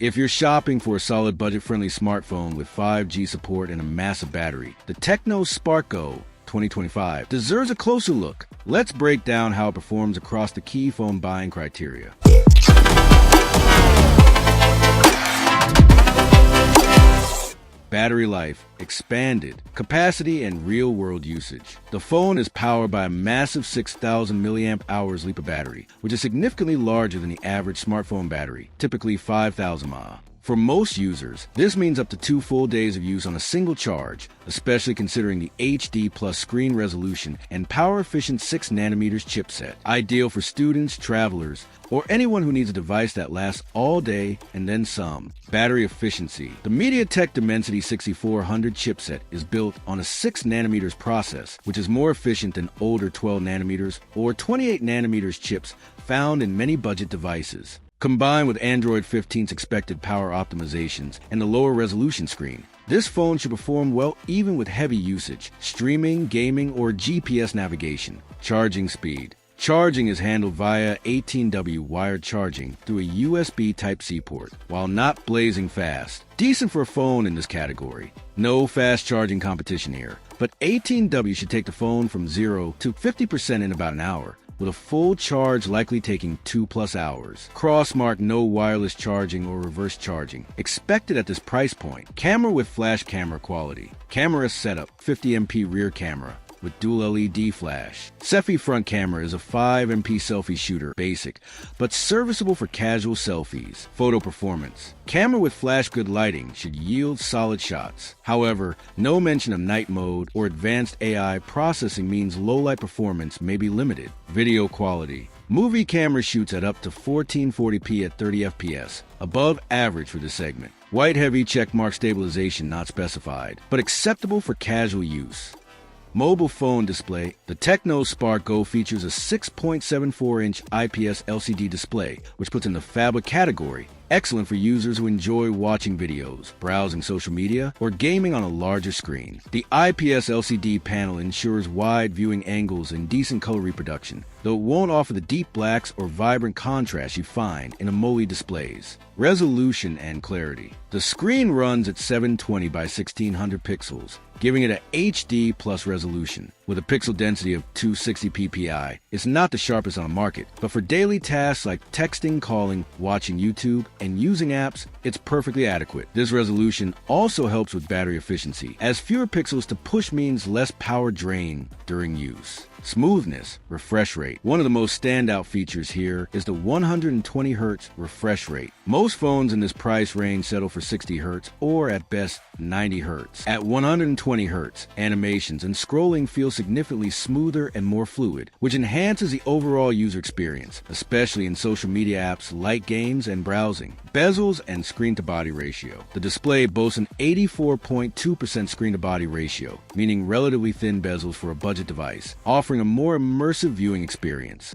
If you're shopping for a solid budget-friendly smartphone with 5G support and a massive battery, the Tecno Spark GO 2025 deserves a closer look. Let's break down how it performs across the key phone buying criteria. Battery life, expanded, capacity, and real-world usage. The phone is powered by a massive 6,000 mAh LiPo battery, which is significantly larger than the average smartphone battery, typically 5,000 mAh. For most users, this means up to 2 full days of use on a single charge, especially considering the HD plus screen resolution and power-efficient 6nm chipset, ideal for students, travelers, or anyone who needs a device that lasts all day and then some. Battery efficiency. The MediaTek Dimensity 6400 chipset is built on a 6nm process, which is more efficient than older 12nm or 28nm chips found in many budget devices. Combined with Android 15's expected power optimizations and the lower resolution screen, this phone should perform well even with heavy usage, streaming, gaming, or GPS navigation. Charging speed. Charging is handled via 18W wired charging through a USB Type-C port, while not blazing fast. Decent for a phone in this category. No fast charging competition here, but 18W should take the phone from 0 to 50% in about an hour, with a full charge likely taking 2+ hours. Crossmark no wireless charging or reverse charging expected at this price point. Camera with flash camera quality. Camera setup, 50MP rear camera with dual LED flash. Selfie front camera is a 5MP selfie shooter, basic, but serviceable for casual selfies. Photo performance. Camera with flash good lighting should yield solid shots. However, no mention of night mode or advanced AI processing means low-light performance may be limited. Video quality. Movie camera shoots at up to 1440p at 30 FPS, above average for this segment. White heavy checkmark stabilization not specified, but acceptable for casual use. Mobile phone display. The Tecno Spark GO features a 6.74-inch IPS LCD display, which puts in the phablet category, excellent for users who enjoy watching videos, browsing social media, or gaming on a larger screen. The IPS LCD panel ensures wide viewing angles and decent color reproduction, though it won't offer the deep blacks or vibrant contrast you find in AMOLED displays. Resolution and clarity. The screen runs at 720 by 1600 pixels, giving it a HD plus resolution. With a pixel density of 260 ppi, it's not the sharpest on the market, but for daily tasks like texting, calling, watching YouTube, and using apps, it's perfectly adequate. This resolution also helps with battery efficiency, as fewer pixels to push means less power drain during use. Smoothness, refresh rate. One of the most standout features here is the 120Hz refresh rate. Most phones in this price range settle for 60Hz or at best 90Hz. At 120Hz, animations and scrolling feel significantly smoother and more fluid, which enhances the overall user experience, especially in social media apps like games and browsing. Bezels and screen-to-body ratio. The display boasts an 84.2% screen-to-body ratio, meaning relatively thin bezels for a budget device, offering a more immersive viewing experience.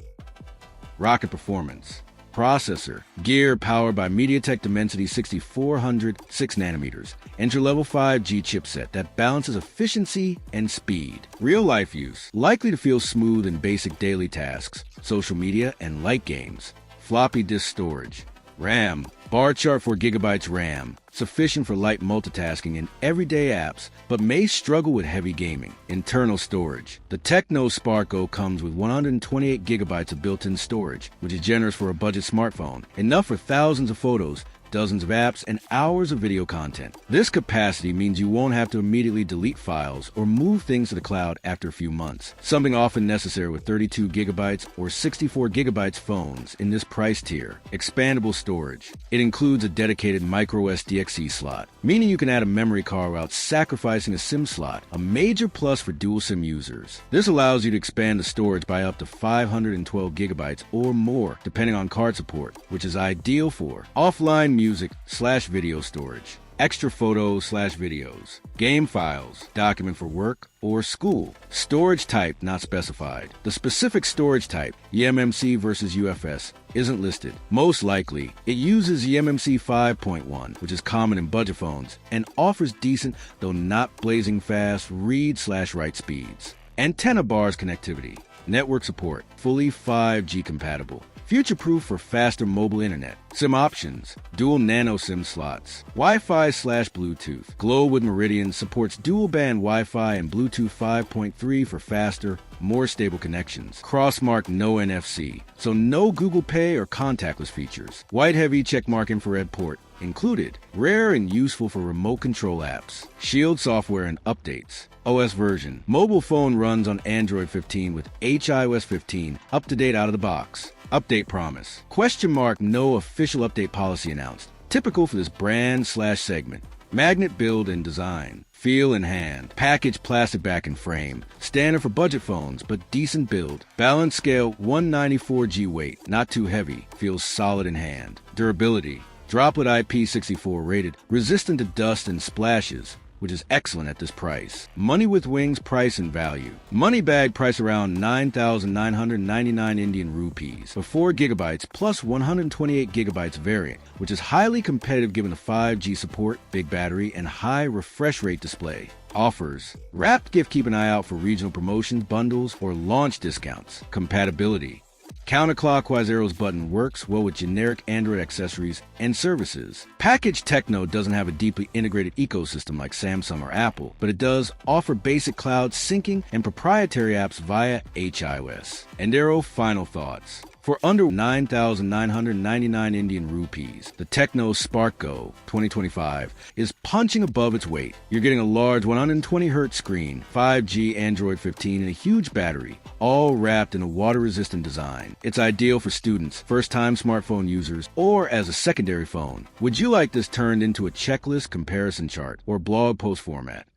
Rocket performance. Processor. Gear powered by MediaTek Dimensity 6400 6nm. Entry-level 5G chipset that balances efficiency and speed. Real-life use. Likely to feel smooth in basic daily tasks, social media, and light games. Floppy disk storage. RAM. Bar chart 4GB RAM, sufficient for light multitasking in everyday apps, but may struggle with heavy gaming. Internal storage. The Tecno Spark GO comes with 128GB of built-in storage, which is generous for a budget smartphone, enough for thousands of photos, dozens of apps, and hours of video content. This capacity means you won't have to immediately delete files or move things to the cloud after a few months, something often necessary with 32GB or 64GB phones in this price tier. Expandable storage. It includes a dedicated microSD slot, meaning you can add a memory card without sacrificing a SIM slot, a major plus for dual SIM users. This allows you to expand the storage by up to 512GB or more, depending on card support, which is ideal for offline music/video storage, extra photos/videos, game files, document for work or school. Storage type not specified. The specific storage type, eMMC versus UFS, isn't listed. Most likely, it uses eMMC 5.1, which is common in budget phones, and offers decent, though not blazing fast, read/write speeds. Antenna bars connectivity. Network support, fully 5G compatible. future-proof for faster mobile internet. SIM options, dual nano SIM slots, Wi-Fi/Bluetooth. Glow with Meridian supports dual-band Wi-Fi and Bluetooth 5.3 for faster, more stable connections. Crossmark no NFC, so no Google Pay or contactless features. White heavy checkmark infrared port included. Rare and useful for remote control apps. Shield software and updates. OS version. Mobile phone runs on Android 15 with HiOS 15 up to date out of the box. Update promise. No official update policy announced. Typical for this brand/segment. Magnet build and design. Feel in hand. Package plastic back and frame. Standard for budget phones, but decent build. Balance scale 194G weight. Not too heavy. Feels solid in hand. Durability. Droplet IP64 rated. Resistant to dust and splashes, which is excellent at this price. Money with Wings price and value. Money bag price around 9,999 Indian rupees for 4 gigabytes plus 128 gigabytes variant, which is highly competitive given the 5G support, big battery, and high refresh rate display. Offers. Wrapped gift, keep an eye out for regional promotions, bundles, or launch discounts. Compatibility. Counterclockwise arrows button works well with generic Android accessories and services. Package Tecno doesn't have a deeply integrated ecosystem like Samsung or Apple, but it does offer basic cloud syncing and proprietary apps via HiOS. And Arrow final thoughts. For under 9,999 Indian rupees, the Tecno Spark GO 2025 is punching above its weight. You're getting a large 120Hz screen, 5G Android 15, and a huge battery, all wrapped in a water-resistant design. It's ideal for students, first-time smartphone users, or as a secondary phone. Would you like this turned into a checklist, comparison chart, or blog post format?